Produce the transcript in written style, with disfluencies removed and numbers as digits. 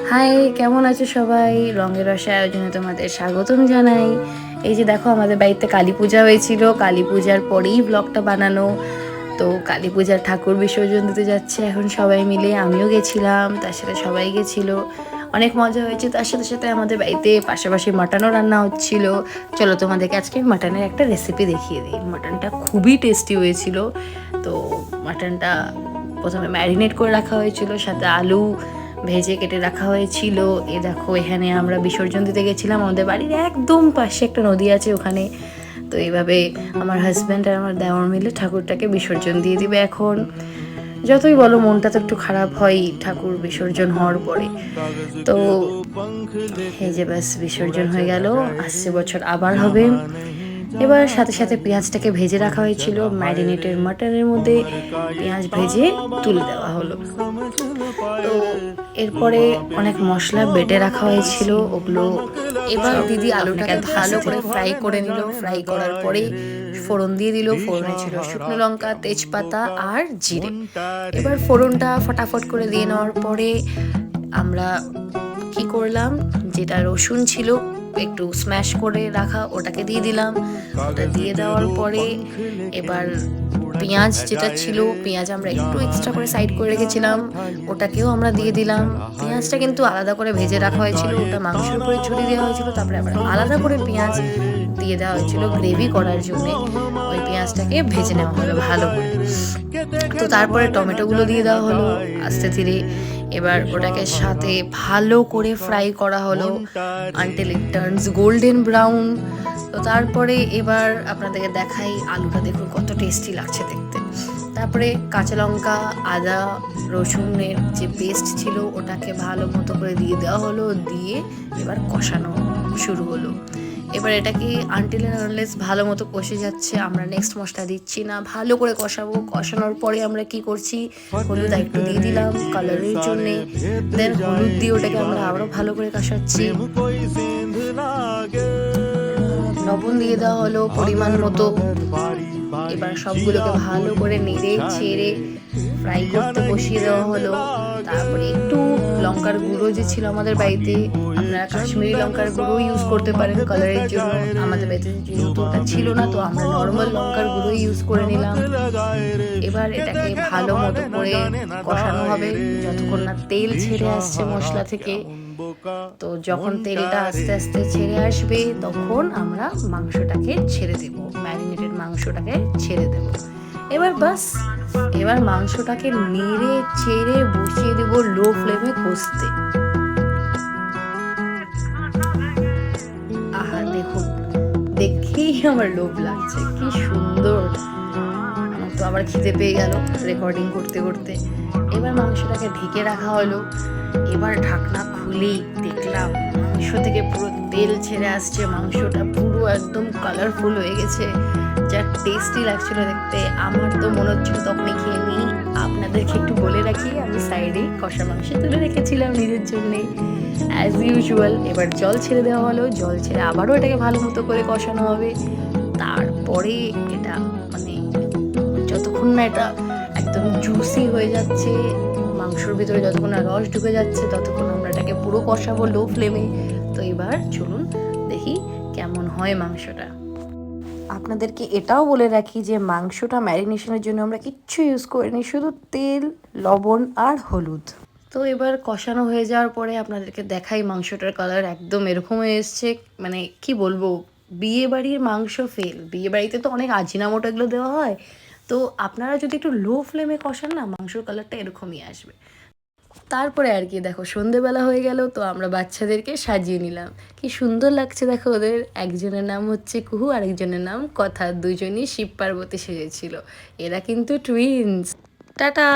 High, কেমন আছো সবাই? রঙের রসে আয়োজনে তোমাদের স্বাগতম জানাই। এই যে দেখো, আমাদের বাড়িতে কালী পূজা হয়েছিল, কালী পূজার পরেই ব্লগটা বানানো। তো কালী পূজার ঠাকুর বিসর্জন দিতে যাচ্ছে এখন সবাই মিলে, আমিও গেছিলাম, তার সাথে সবাই গেছিলো। অনেক মজা হয়েছে। তার সাথে সাথে আমাদের বাড়িতে পাশাপাশি মাটনও রান্না হচ্ছিল। চলো তোমাদেরকে আজকে মাটনের একটা রেসিপি দেখিয়ে দিই। মাটনটা খুবই টেস্টি হয়েছিল। তো মাটনটা প্রথমে ম্যারিনেট করে রাখা হয়েছিল, সাথে আলু ভেজে কেটে রাখা হয়েছিল। এ দেখো, এখানে আমরা বিসর্জন দিতে গেছিলাম। আমাদের বাড়ির একদম পাশে একটা নদী আছে ওখানে। তো এইভাবে আমার হাজব্যান্ড আর আমার দেওর মিলে ঠাকুরটাকে বিসর্জন দিয়ে দিবে এখন। যতই বলো, মনটা তো একটু খারাপ হয় ঠাকুর বিসর্জন হওয়ার পরে। তো এই যে ব্যাস বিসর্জন হয়ে গেল, আসছে বছর আবার হবে। এবার সাথে সাথে পেঁয়াজটাকে ভেজে রাখা হয়েছিল, ম্যারিনেটেড মাটনের মধ্যে পেঁয়াজ ভেজে তুলে দেওয়া হলো। তো এরপরে অনেক মশলা বেটে রাখা হয়েছিল, ওগুলো এবার দিদি আলুটাকে ভালো করে ফ্রাই করে নিল। ফ্রাই করার পরে ফোড়ন দিয়ে দিল। ফোড়নে ছিল শুকনো লঙ্কা, তেজপাতা আর জিরে। এবার ফোড়নটা ফটাফট করে দিয়ে নেওয়ার পরে আমরা কি করলাম, যেটা রসুন ছিল একটু স্ম্যাশ করে রাখা, ওটাকে দিয়ে দিলাম। ওটা দিয়ে দেওয়ার পরে এবার পেঁয়াজ যেটা ছিল, পেঁয়াজ আমরা একটু এক্সট্রা করে সাইড করে রেখেছিলাম, ওটাকেও আমরা দিয়ে দিলাম। পেঁয়াজটা কিন্তু আলাদা করে ভেজে রাখা হয়েছিল, ওটা মাংসের উপরে ছড়িয়ে দেওয়া হয়েছিল। তারপরে আবার আলাদা করে পেঁয়াজ দিয়ে দেওয়া হয়েছিল গ্রেভি করার জন্যে। ওই পেঁয়াজটাকে ভেজে নেওয়া হলো ভালো করে। তো তারপরে টমেটোগুলো দিয়ে দেওয়া হলো আস্তে ধীরে। এবার ওটাকে সাথে ভালো করে ফ্রাই করা হলো until it turns golden brown. তো তারপরে এবার আপনাদেরকে দেখাই আলুটা, দেখুন কত টেস্টি লাগছে দেখতে। তারপরে কাঁচা লঙ্কা, আদা রসুনের যে পেস্ট ছিল ওটাকে ভালো মতো করে দিয়ে দেওয়া হলো। দিয়ে এবার কষানো শুরু হলো। এবার এটাকে আনটিল অ্যান্ড আনলেস ভালো মতো কষে যাচ্ছে, আমরা নেক্সট মশলা দিচ্ছি না, ভালো করে কষাবো। কষানোর পরে আমরা কি করছি, হলুদ একটু দিয়ে দিলাম কালারের জন্যে। দেন হলুদ দিয়ে ওটাকে আমরা আরও ভালো করে কষাচ্ছি। লবণ দিয়ে দেওয়া হলো পরিমাণ মতো। এবার সবগুলোকে ভালো করে নেড়ে চেড়ে ফ্রাই করতে বসিয়ে দেওয়া হলো। তারপরে একটু লঙ্কার গুঁড়ো যে ছিল আমাদের বাড়িতে, আপনারা কাশ্মীরি লঙ্কার গুঁড়ো ইউজ করতে পারেন কালারের জন্য। আমাদের বাড়িতে যেহেতু ওটা ছিল না, তো আমরা নর্মাল লঙ্কার গুঁড়ো ইউজ করে নিলাম। এবার এটাকে ভালো মতো করে কষানো হবে যতক্ষণ না তেল ছেড়ে আসছে মশলা থেকে। তো যখন তেলটা আস্তে আস্তে ছেড়ে আসবে, তখন আমরা মাংসটাকে ছেড়ে দেব, ম্যারিনেটেড মাংসটাকে ছেড়ে দেব। এবার বাস, এবার মাংসটাকে নেড়ে চেড়ে বসিয়ে দেব লো ফ্লেমে কষতে। আহা দেখুন, দেখেই আমার লোভ লাগছে, কি সুন্দর। আমার তো আবার খিদে পেয়ে গেল রেকর্ডিং করতে করতে। এবার মাংসটাকে ঢেকে রাখা হলো। এবার ঢাকনা খুলেই দেখলাম মাংস থেকে পুরো তেল ছেড়ে আসছে, মাংসটা পুরো একদম কালারফুল হয়ে গেছে, যা টেস্টি লাগছিল দেখতে। আমার তো মনে হচ্ছিল তখনই খেয়ে নিই। আপনাদেরকে একটু বলে রাখি, আমি সাইডে কষা মাংস তুলে রেখেছিলাম নিজের জন্যে অ্যাজ ইউজুয়াল। এবার জল ছেড়ে দেওয়া হলো, জল ছেড়ে আবারও এটাকে ভালো মতো করে কষানো হবে। তারপরে এটা মানে যতক্ষণ না এটা একদম জুসি হয়ে যাচ্ছে, মাংসর ভিতরে যতক্ষণ না রস ঢুকে যাচ্ছে, ততক্ষণ আমরা এটাকে পুরো কষাবো লো ফ্লেমে। তো এবার চলুন দেখি কেমন হয় মাংসটা। আপনাদেরকে এটাও বলে রাখি যে মাংসটা ম্যারিনেশনের জন্য আমরা কিচ্ছু ইউজ করিনি, শুধু তেল, লবণ আর হলুদ। তো এবার কষানো হয়ে যাওয়ার পরে আপনাদেরকে দেখাই মাংসটার কালার একদম এরকম হয়ে এসছে, মানে কি বলবো, বিয়ে বাড়ির মাংস ফেল। বিয়ে বাড়িতে তো অনেক আজিনামোটো এগুলো দেওয়া হয়, তো আপনারা যদি একটু লো ফ্লেমে কষান না, মাংসর কালারটা এরকমই আসবে। তারপরে আর কি, দেখো সন্ধেবেলা হয়ে গেল, তো আমরা বাচ্চাদেরকে সাজিয়ে নিলাম। কি সুন্দর লাগছে দেখো ওদের। একজনের নাম হচ্ছে কুহু, আরেকজনের নাম কথা। দুজনই শিব পার্বতী সেজেছিল। এরা কিন্তু টুইনস। টাটা।